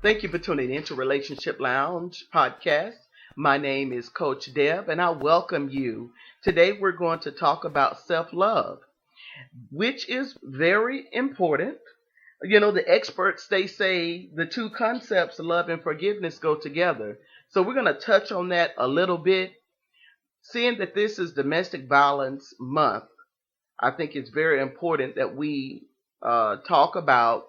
Thank you for tuning in to Relationship Lounge podcast. My name is Coach Debb, and I welcome you. Today, we're going to talk about self-love, which is very important. You know, the experts, they say the two concepts, love and forgiveness, go together. So we're going to touch on that a little bit. Seeing that this is Domestic Violence Month, I think it's very important that we talk about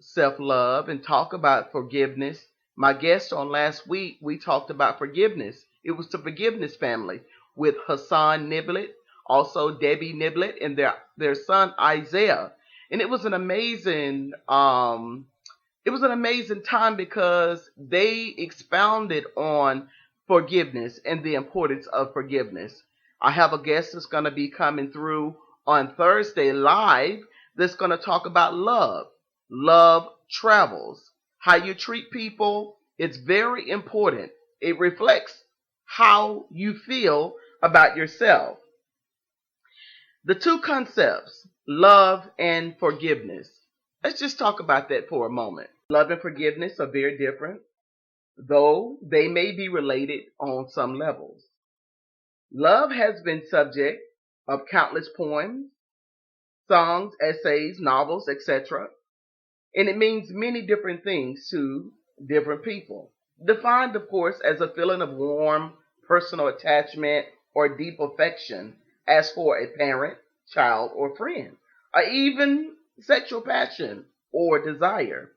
self-love and talk about forgiveness. My guest on last week, we talked about forgiveness. It was the Forgiveness family with Hassan Niblet, also Debbie Niblet, and their son Isaiah. And it was an amazing time because they expounded on forgiveness and the importance of forgiveness. I have a guest that's going to be coming through on Thursday live that's going to talk about love. Love travels. How you treat people, it's very important. It reflects how you feel about yourself. The two concepts, love and forgiveness. Let's just talk about that for a moment. Love and forgiveness are very different, though they may be related on some levels. Love has been subject of countless poems, songs, essays, novels, etc. And it means many different things to different people. Defined, of course, as a feeling of warm, personal attachment or deep affection as for a parent, child, or friend, or even sexual passion or desire.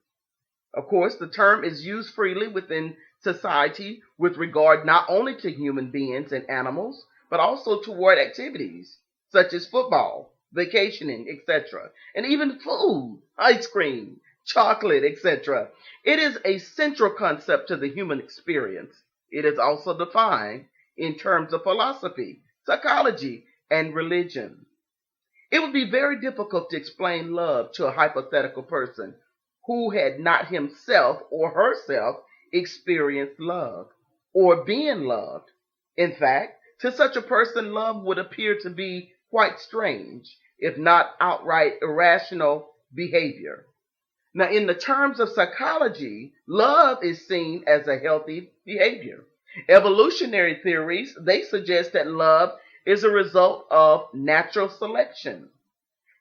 Of course, the term is used freely within society with regard not only to human beings and animals, but also toward activities such as football, vacationing, etc., and even food, ice cream, chocolate, etc. It is a central concept to the human experience. It is also defined in terms of philosophy, psychology, and religion. It would be very difficult to explain love to a hypothetical person who had not himself or herself experienced love or been loved. In fact, to such a person, love would appear to be quite strange, if not outright irrational behavior. Now, in the terms of psychology, love is seen as a healthy behavior. Evolutionary theories, they suggest that love is a result of natural selection.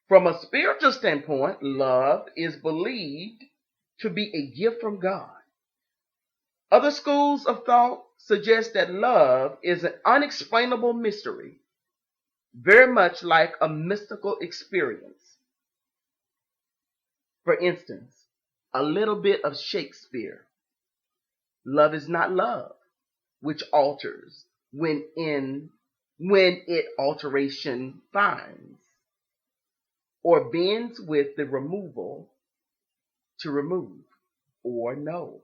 From a spiritual standpoint, love is believed to be a gift from God. Other schools of thought suggest that love is an unexplainable mystery, very much like a mystical experience. For instance, a little bit of Shakespeare. Love is not love, which alters when it alteration finds, or bends with the removal to remove, or no.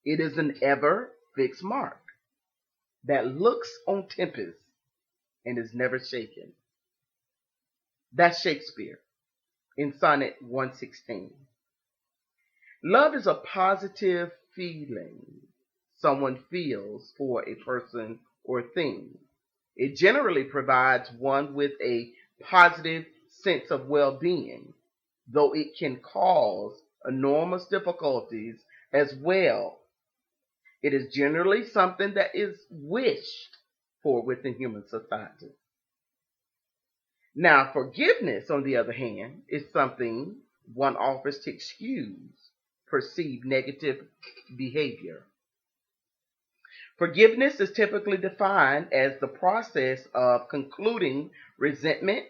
It is an ever fixed mark that looks on tempest and is never shaken. That's Shakespeare in Sonnet 116. Love is a positive feeling someone feels for a person or thing. It generally provides one with a positive sense of well-being, though it can cause enormous difficulties as well. It is generally something that is wished for within human society. Now, forgiveness, on the other hand, is something one offers to excuse perceived negative behavior. Forgiveness is typically defined as the process of concluding resentment,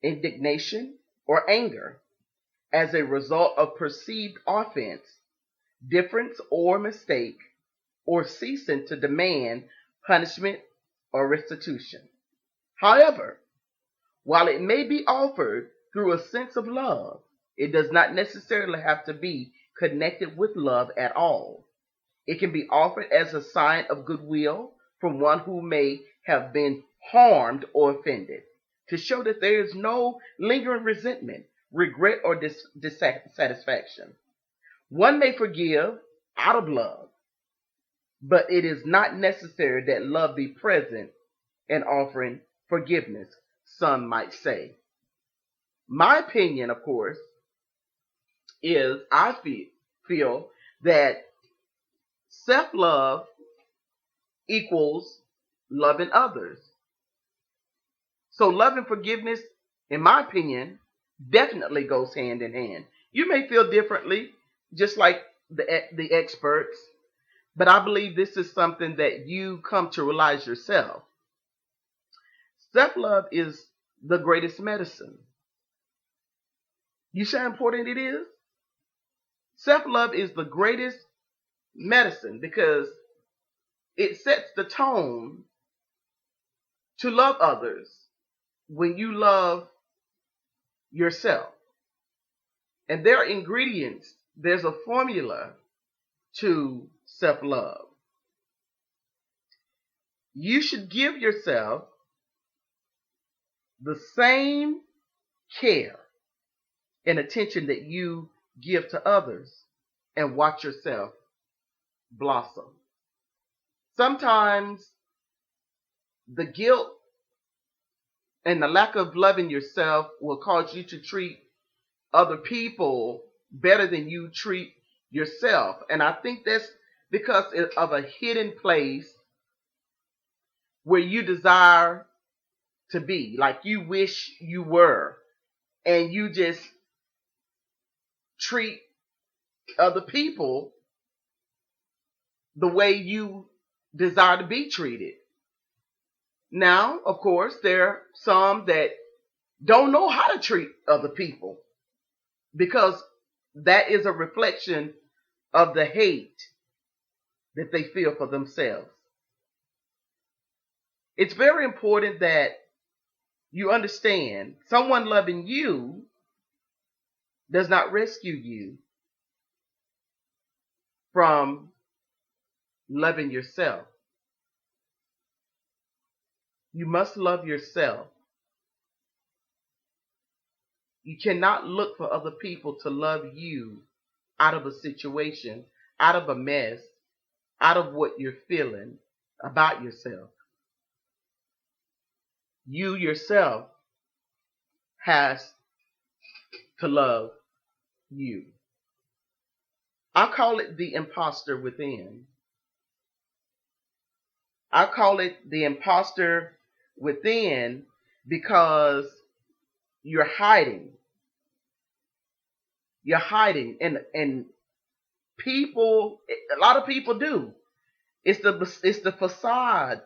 indignation, or anger as a result of perceived offense, difference, or mistake, or ceasing to demand punishment or restitution. However, while it may be offered through a sense of love, it does not necessarily have to be connected with love at all. It can be offered as a sign of goodwill from one who may have been harmed or offended, to show that there is no lingering resentment, regret, or dissatisfaction. One may forgive out of love, but it is not necessary that love be present in offering forgiveness, some might say. My opinion, of course, is I feel that Self-love equals loving others. So love and forgiveness, in my opinion, definitely goes hand in hand. You may feel differently, just like the experts, but I believe this is something that you come to realize yourself. Self-love is the greatest medicine. You see how important it is? Self-love is the greatest medicine because it sets the tone to love others when you love yourself. And there are ingredients, there's a formula to self-love. You should give yourself the same care and attention that you give to others and watch yourself blossom. Sometimes the guilt and the lack of loving yourself will cause you to treat other people better than you treat yourself. And I think that's because of a hidden place where you desire to be, like you wish you were, and you just treat other people the way you desire to be treated. Now, of course, there are some that don't know how to treat other people because that is a reflection of the hate that they feel for themselves. It's very important that you understand someone loving you does not rescue you from loving yourself. You must love yourself. You cannot look for other people to love you out of a situation, out of a mess, out of what you're feeling about yourself. You yourself has to love you. I call it the imposter within. I call it the imposter within because you're hiding. You're hiding. And people, a lot of people do. It's the facade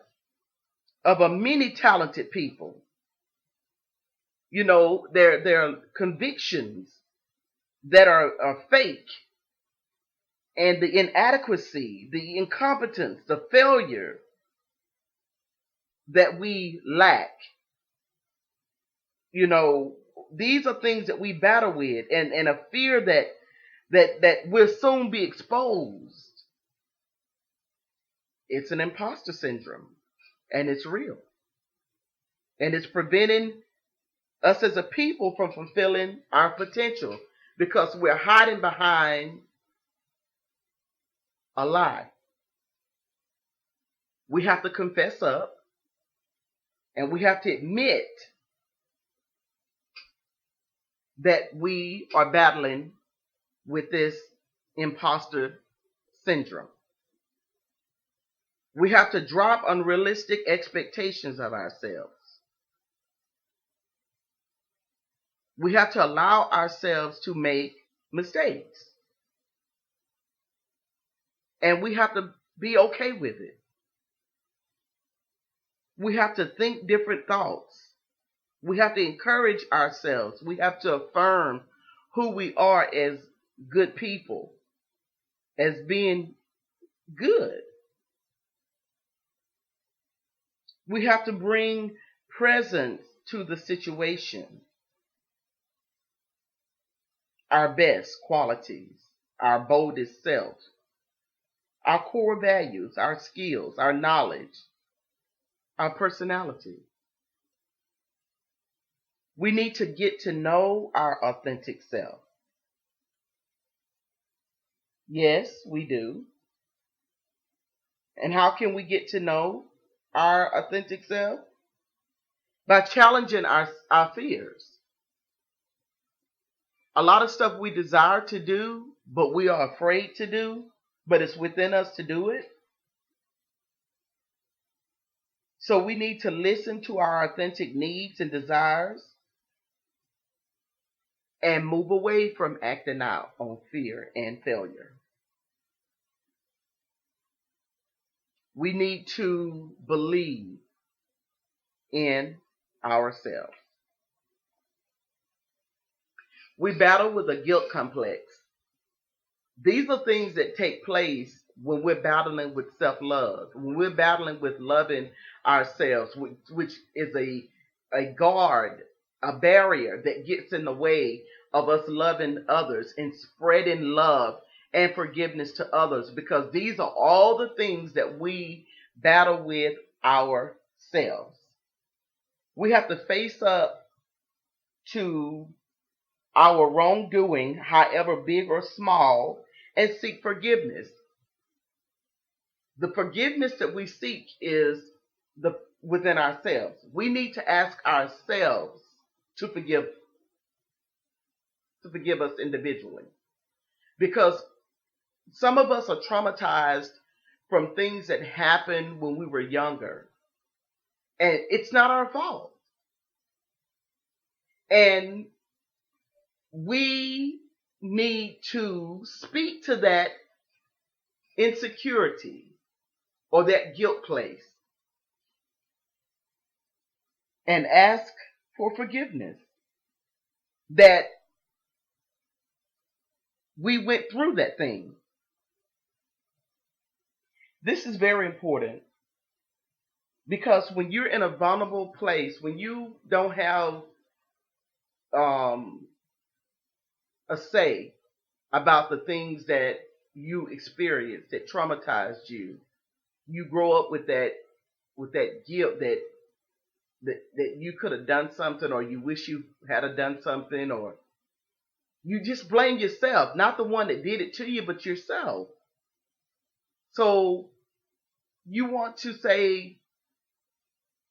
of a many talented people. You know, their convictions that are fake, and the inadequacy, the incompetence, the failure that we lack. You know, these are things that we battle with, and a fear that will soon be exposed. It's an imposter syndrome, and it's real. And it's preventing us as a people from fulfilling our potential because we're hiding behind a lie. We have to confess up, and we have to admit that we are battling with this imposter syndrome. We have to drop unrealistic expectations of ourselves. We have to allow ourselves to make mistakes. And we have to be okay with it. We have to think different thoughts. We have to encourage ourselves. We have to affirm who we are as good people, as being good. We have to bring presence to the situation. Our best qualities, our boldest self, our core values, our skills, our knowledge, our personality. We need to get to know our authentic self. Yes, we do. And how can we get to know our authentic self? By challenging our fears. A lot of stuff we desire to do, but we are afraid to do, but it's within us to do it. So we need to listen to our authentic needs and desires and move away from acting out on fear and failure. We need to believe in ourselves. We battle with a guilt complex. These are things that take place when we're battling with self-love, when we're battling with loving ourselves, which is a guard, a barrier that gets in the way of us loving others and spreading love and forgiveness to others, because these are all the things that we battle with ourselves. We have to face up to our wrongdoing, however big or small, and seek forgiveness. The forgiveness that we seek is within ourselves. We need to ask ourselves to forgive us individually, because some of us are traumatized from things that happened when we were younger, and it's not our fault. And we need to speak to that insecurity or that guilt place and ask for forgiveness that we went through that thing. This is very important, because when you're in a vulnerable place, when you don't have a say about the things that you experienced that traumatized you, you grow up with that guilt that you could have done something, or you wish you had done something, or you just blame yourself, not the one that did it to you, but yourself. So you want to say,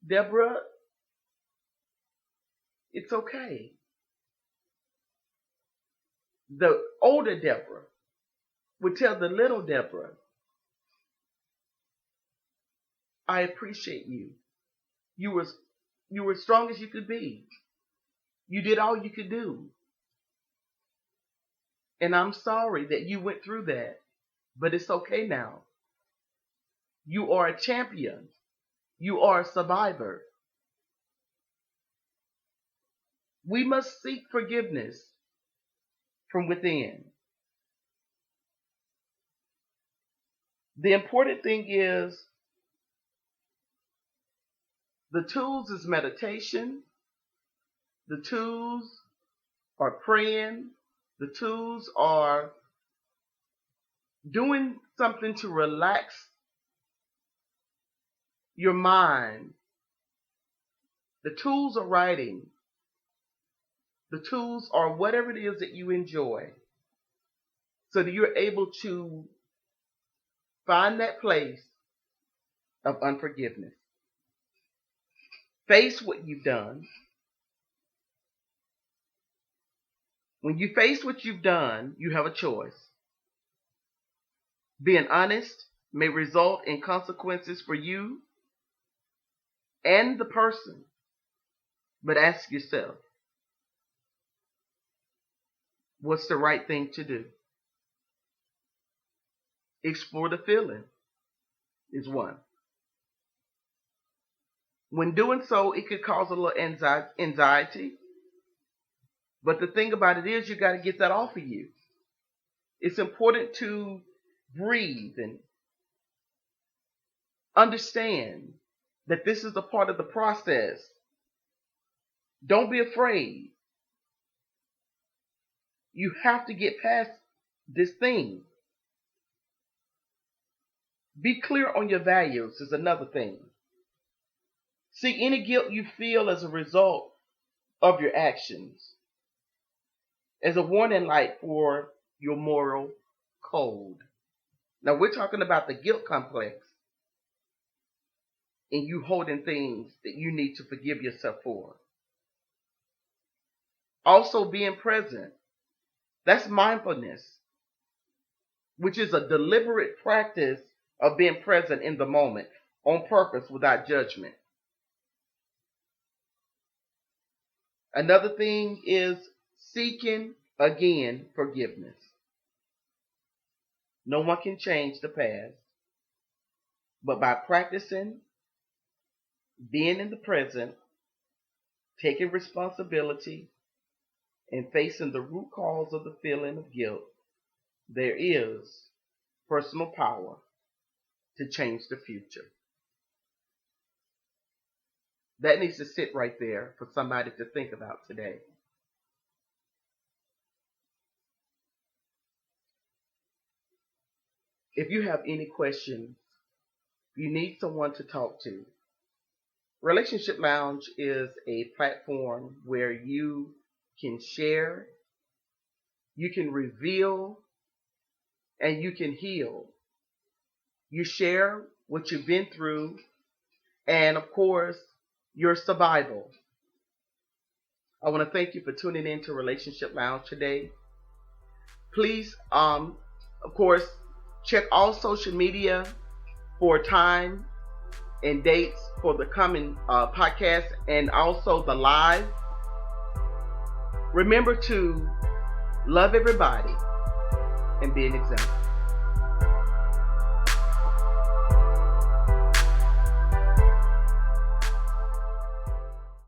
Deborah, it's okay. The older Deborah would tell the little Deborah, I appreciate you. You were as strong as you could be. You did all you could do. And I'm sorry that you went through that, but it's okay now. You are a champion. You are a survivor. We must seek forgiveness from within. The important thing is, the tools is meditation. The tools are praying. The tools are doing something to relax your mind. The tools are writing. The tools are whatever it is that you enjoy, so that you're able to find that place of unforgiveness. Face what you've done. When you face what you've done, you have a choice. Being honest may result in consequences for you and the person, but ask yourself, what's the right thing to do? Explore the feeling is one. When doing so, it could cause a little anxiety. But the thing about it is, you got to get that off of you. It's important to breathe and understand that this is a part of the process. Don't be afraid. You have to get past this thing. Be clear on your values is another thing. See any guilt you feel as a result of your actions as a warning light for your moral code. Now, we're talking about the guilt complex and you holding things that you need to forgive yourself for. Also, being present. That's mindfulness. which is a deliberate practice of being present in the moment on purpose without judgment. Another thing is seeking, again, forgiveness. No one can change the past, but by practicing, being in the present, taking responsibility, and facing the root cause of the feeling of guilt, there is personal power to change the future. That needs to sit right there for somebody to think about today. If you have any questions, you need someone to talk to. Relationship Lounge is a platform where you can share, you can reveal, and you can heal. You share what you've been through, and of course, your survival. I want to thank you for tuning in to Relationship Lounge today. Please, of course, check all social media for time and dates for the coming podcast and also the live. Remember to love everybody and be an example.